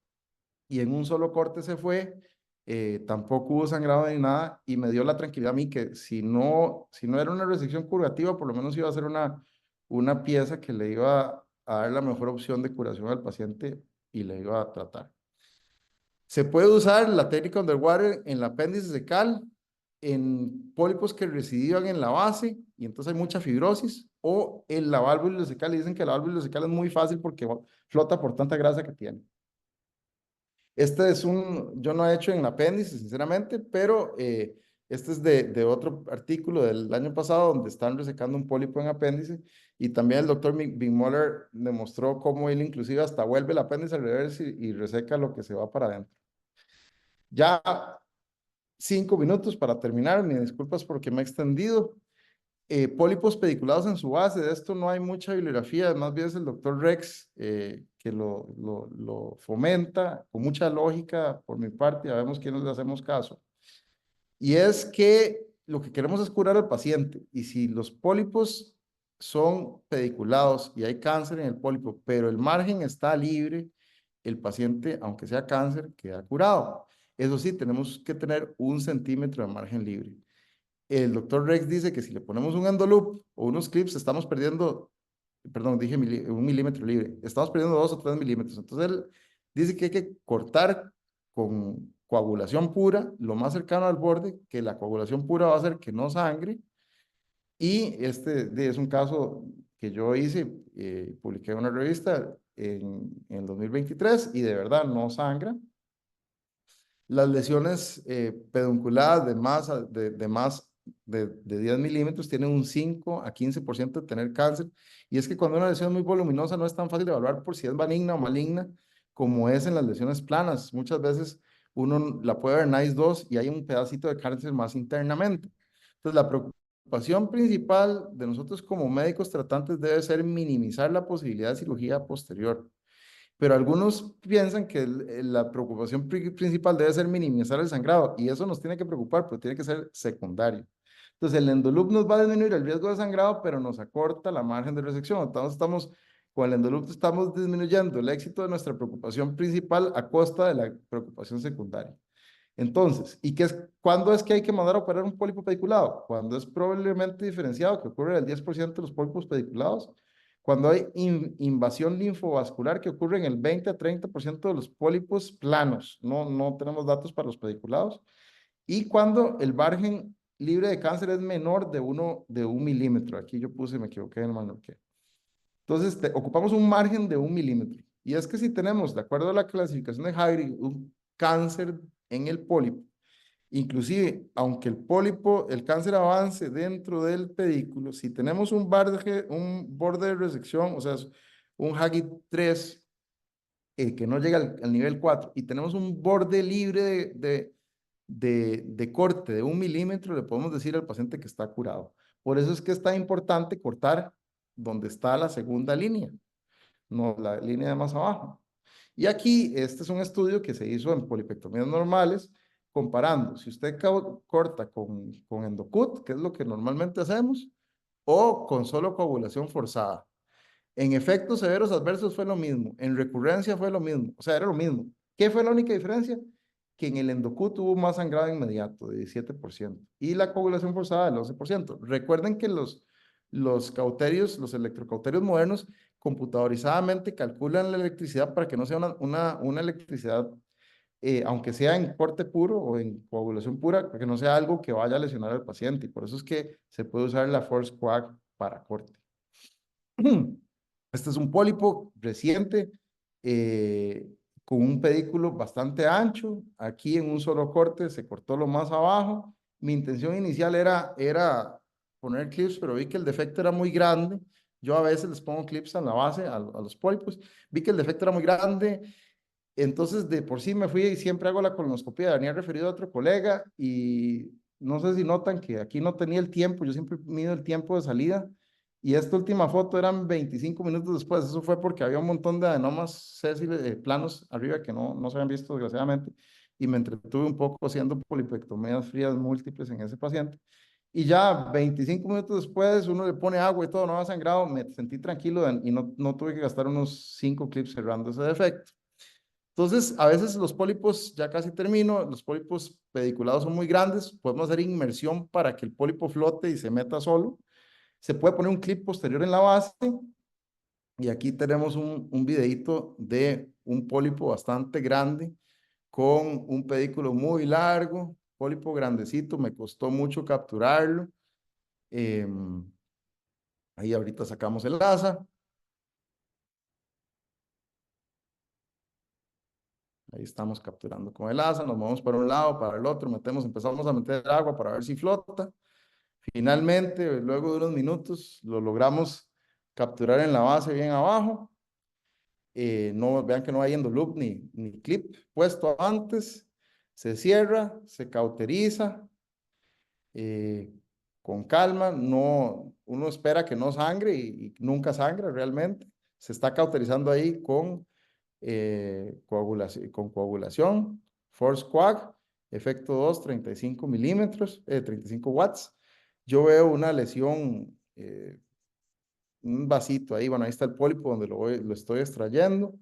y en un solo corte se fue. Tampoco hubo sangrado ni nada y me dio la tranquilidad a mí que si no era una resección curativa, por lo menos iba a ser una pieza que le iba a dar la mejor opción de curación al paciente y le iba a tratar. Se puede usar la técnica underwater en el apéndice secal, en pólipos que residían en la base y entonces hay mucha fibrosis, o en la válvula ileocecal. Dicen que la válvula ileocecal es muy fácil porque flota por tanta grasa que tiene. Yo no he hecho en apéndice, sinceramente, pero este es de otro artículo del año pasado donde están resecando un pólipo en apéndice y también el doctor Wigmoller demostró cómo él inclusive hasta vuelve el apéndice al revés y reseca lo que se va para adentro. Ya 5 minutos para terminar, mis disculpas porque me he extendido. Pólipos pediculados en su base, de esto no hay mucha bibliografía, más bien es el doctor Rex que lo fomenta con mucha lógica por mi parte, ya vemos quiénes le hacemos caso. Y es que lo que queremos es curar al paciente, y si los pólipos son pediculados y hay cáncer en el pólipo, pero el margen está libre, el paciente, aunque sea cáncer, queda curado. Eso sí, tenemos que tener 1 centímetro de margen libre. El doctor Rex dice que si le ponemos un endoloop o unos clips, estamos perdiendo, perdón, dije 1 milímetro libre, estamos perdiendo 2 o 3 milímetros. Entonces él dice que hay que cortar con coagulación pura, lo más cercano al borde, que la coagulación pura va a hacer que no sangre. Y este es un caso que yo hice, publiqué en una revista en el 2023 y de verdad no sangra. Las lesiones pedunculadas de 10 milímetros tienen un 5 a 15% de tener cáncer. Y es que cuando una lesión es muy voluminosa no es tan fácil de evaluar por si es benigna o maligna como es en las lesiones planas. Muchas veces uno la puede ver NICE 2 y hay un pedacito de cáncer más internamente. Entonces la preocupación principal de nosotros como médicos tratantes debe ser minimizar la posibilidad de cirugía posterior. Pero algunos piensan que la preocupación principal debe ser minimizar el sangrado y eso nos tiene que preocupar, pero tiene que ser secundario. Entonces el endoloop nos va a disminuir el riesgo de sangrado, pero nos acorta la margen de resección. Entonces con el endoloop estamos disminuyendo el éxito de nuestra preocupación principal a costa de la preocupación secundaria. Entonces, ¿cuándo es que hay que mandar a operar un pólipo pediculado? Cuando es probablemente diferenciado, que ocurre el 10% de los pólipos pediculados, cuando hay invasión linfovascular, que ocurre en el 20 a 30% de los pólipos planos, no tenemos datos para los pediculados, y cuando el margen libre de cáncer es menor de 1 milímetro. Aquí yo me equivoqué, hermano. Entonces, ocupamos un margen de 1 milímetro. Y es que si tenemos, de acuerdo a la clasificación de Haigry, un cáncer en el pólipo, inclusive, aunque el cáncer avance dentro del pedículo, si tenemos un borde de resección, o sea, un Haigry 3, que no llega al nivel 4, y tenemos un borde libre de corte de 1 milímetro, le podemos decir al paciente que está curado. Por eso es que es tan importante cortar donde está la segunda línea, no la línea de más abajo. Y aquí, este es un estudio que se hizo en polipectomías normales, comparando si usted corta con endocut, que es lo que normalmente hacemos, o con solo coagulación forzada. En efectos severos adversos fue lo mismo, en recurrencia fue lo mismo, o sea, era lo mismo. ¿Qué fue la única diferencia? que en el endocut hubo más sangrado inmediato de 17% y la coagulación forzada del 11%. Recuerden que los cauterios, los electrocauterios modernos, computadorizadamente calculan la electricidad para que no sea una electricidad, aunque sea en corte puro o en coagulación pura, para que no sea algo que vaya a lesionar al paciente. Y por eso es que se puede usar la Force Coag para corte. Este es un pólipo reciente, con un pedículo bastante ancho. Aquí en un solo corte se cortó lo más abajo. Mi intención inicial era poner clips, pero vi que el defecto era muy grande. Yo a veces les pongo clips en la base a los pólipos. Vi que el defecto era muy grande. Entonces, de por sí me fui y siempre hago la colonoscopia. Venía referido a otro colega y no sé si notan que aquí no tenía el tiempo. Yo siempre mido el tiempo de salida. Y esta última foto eran 25 minutos después. Eso fue porque había un montón de adenomas sésiles, planos arriba que no se habían visto, desgraciadamente. Y me entretuve un poco haciendo polipectomías frías múltiples en ese paciente. Y ya 25 minutos después, uno le pone agua y todo, no ha sangrado. Me sentí tranquilo y no tuve que gastar unos 5 clips cerrando ese defecto. Entonces, a veces los pólipos, ya casi termino, los pólipos pediculados son muy grandes. Podemos hacer inmersión para que el pólipo flote y se meta solo. Se puede poner un clip posterior en la base y aquí tenemos un videíto de un pólipo bastante grande con un pedículo muy largo, pólipo grandecito, me costó mucho capturarlo. Ahí ahorita sacamos el asa. Ahí estamos capturando con el asa, nos movemos para un lado, para el otro, empezamos a meter agua para ver si flota. Finalmente, luego de unos minutos, lo logramos capturar en la base bien abajo. No, vean que no hay endoloop ni clip puesto antes. Se cierra, se cauteriza con calma. No, uno espera que no sangre y nunca sangra realmente. Se está cauterizando ahí con coagulación, Force Coag, efecto 2, 35 milímetros, 35 watts. Yo veo una lesión, un vasito ahí, bueno, ahí está el pólipo donde lo estoy extrayendo.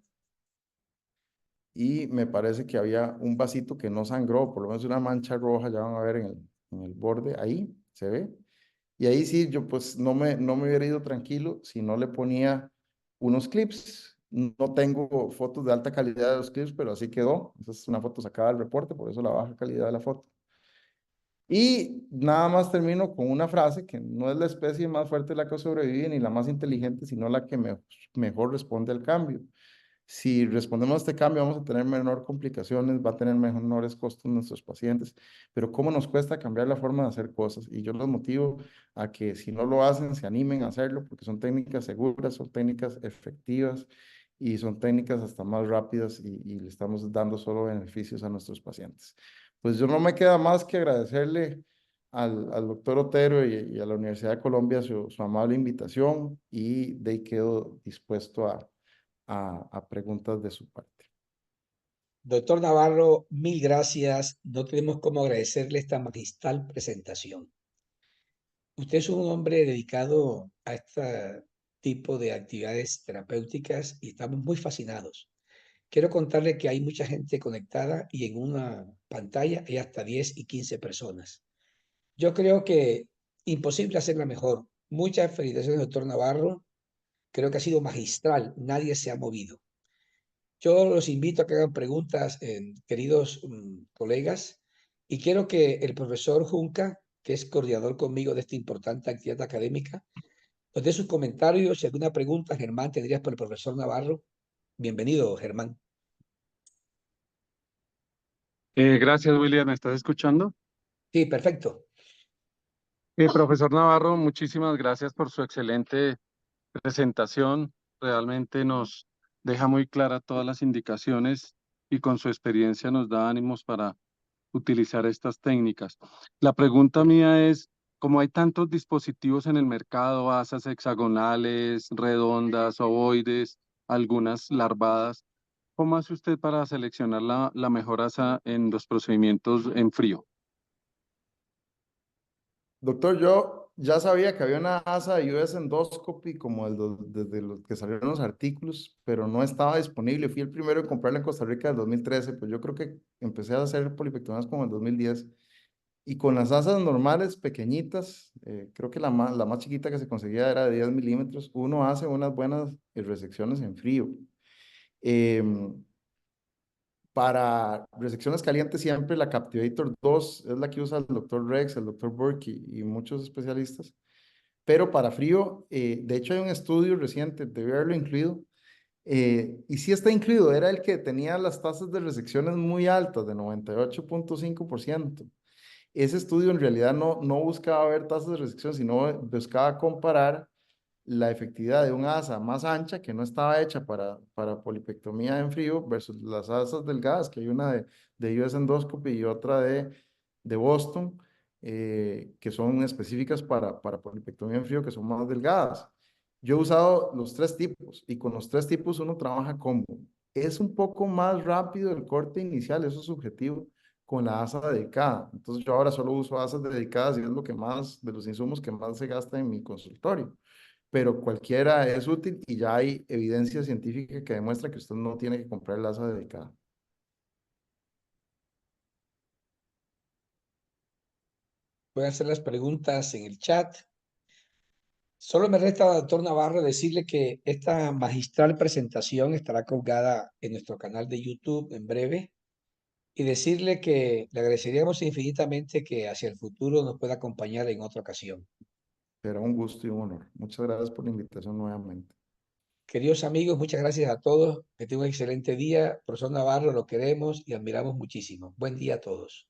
Y me parece que había un vasito que no sangró, por lo menos una mancha roja, ya van a ver en el borde, ahí se ve. Y ahí sí, yo pues no me hubiera ido tranquilo si no le ponía unos clips. No tengo fotos de alta calidad de los clips, pero así quedó. Esa es una foto sacada del reporte, por eso la baja calidad de la foto. Y nada más termino con una frase que no es la especie más fuerte la que sobrevive ni la más inteligente, sino la que mejor responde al cambio. Si respondemos a este cambio, vamos a tener menor complicaciones, va a tener menores costos nuestros pacientes, pero ¿cómo nos cuesta cambiar la forma de hacer cosas? Y yo los motivo a que si no lo hacen, se animen a hacerlo, porque son técnicas seguras, son técnicas efectivas y son técnicas hasta más rápidas y le estamos dando solo beneficios a nuestros pacientes. Pues yo no me queda más que agradecerle al doctor Otero y a la Universidad de Colombia su amable invitación y de ahí quedo dispuesto a preguntas de su parte. Doctor Navarro, mil gracias. No tenemos cómo agradecerle esta magistral presentación. Usted es un hombre dedicado a este tipo de actividades terapéuticas y estamos muy fascinados. Quiero contarle que hay mucha gente conectada y en una pantalla hay hasta 10 y 15 personas. Yo creo que imposible hacerla mejor. Muchas felicitaciones, doctor Navarro. Creo que ha sido magistral. Nadie se ha movido. Yo los invito a que hagan preguntas, queridos colegas, y quiero que el profesor Junca, que es coordinador conmigo de esta importante actividad académica, nos dé sus comentarios y alguna pregunta, Germán, tendrías para el profesor Navarro. Bienvenido, Germán. Gracias, William. ¿Me estás escuchando? Sí, perfecto. Profesor Navarro, muchísimas gracias por su excelente presentación. Realmente nos deja muy claras todas las indicaciones y con su experiencia nos da ánimos para utilizar estas técnicas. La pregunta mía es, como hay tantos dispositivos en el mercado, asas hexagonales, redondas, ovoides, algunas larvadas, ¿cómo hace usted para seleccionar la mejor asa en los procedimientos en frío? Doctor, yo ya sabía que había una asa de US Endoscopy como desde los que salieron los artículos, pero no estaba disponible. Fui el primero en comprarla en Costa Rica en 2013, pues yo creo que empecé a hacer polipectomías como en 2010. Y con las asas normales, pequeñitas, creo que la más chiquita que se conseguía era de 10 milímetros, uno hace unas buenas resecciones en frío. Em, para resecciones calientes siempre la Captivator 2 es la que usa el doctor Rex, el doctor Burke y muchos especialistas. Pero para frío, de hecho hay un estudio reciente, debe haberlo incluido, y sí está incluido, era el que tenía las tasas de resecciones muy altas, de 98.5%. Ese estudio en realidad no buscaba ver tasas de resección, sino buscaba comparar la efectividad de un asa más ancha que no estaba hecha para polipectomía en frío versus las asas delgadas, que hay una de US Endoscopy y otra de Boston, que son específicas para polipectomía en frío, que son más delgadas. Yo he usado los tres tipos y con los tres tipos uno trabaja cómodo. Es un poco más rápido el corte inicial, eso es subjetivo, con la asa dedicada. Entonces yo ahora solo uso asas dedicadas y es lo que más, de los insumos que más se gasta en mi consultorio, pero cualquiera es útil y ya hay evidencia científica que demuestra que usted no tiene que comprar el asa dedicada. Pueden hacer las preguntas en el chat. Solo me resta, doctor Navarro, decirle que esta magistral presentación estará colgada en nuestro canal de YouTube en breve y decirle que le agradeceríamos infinitamente que hacia el futuro nos pueda acompañar en otra ocasión. Será un gusto y un honor. Muchas gracias por la invitación nuevamente. Queridos amigos, muchas gracias a todos. Que tengan un excelente día. Profesor Navarro, lo queremos y admiramos muchísimo. Buen día a todos.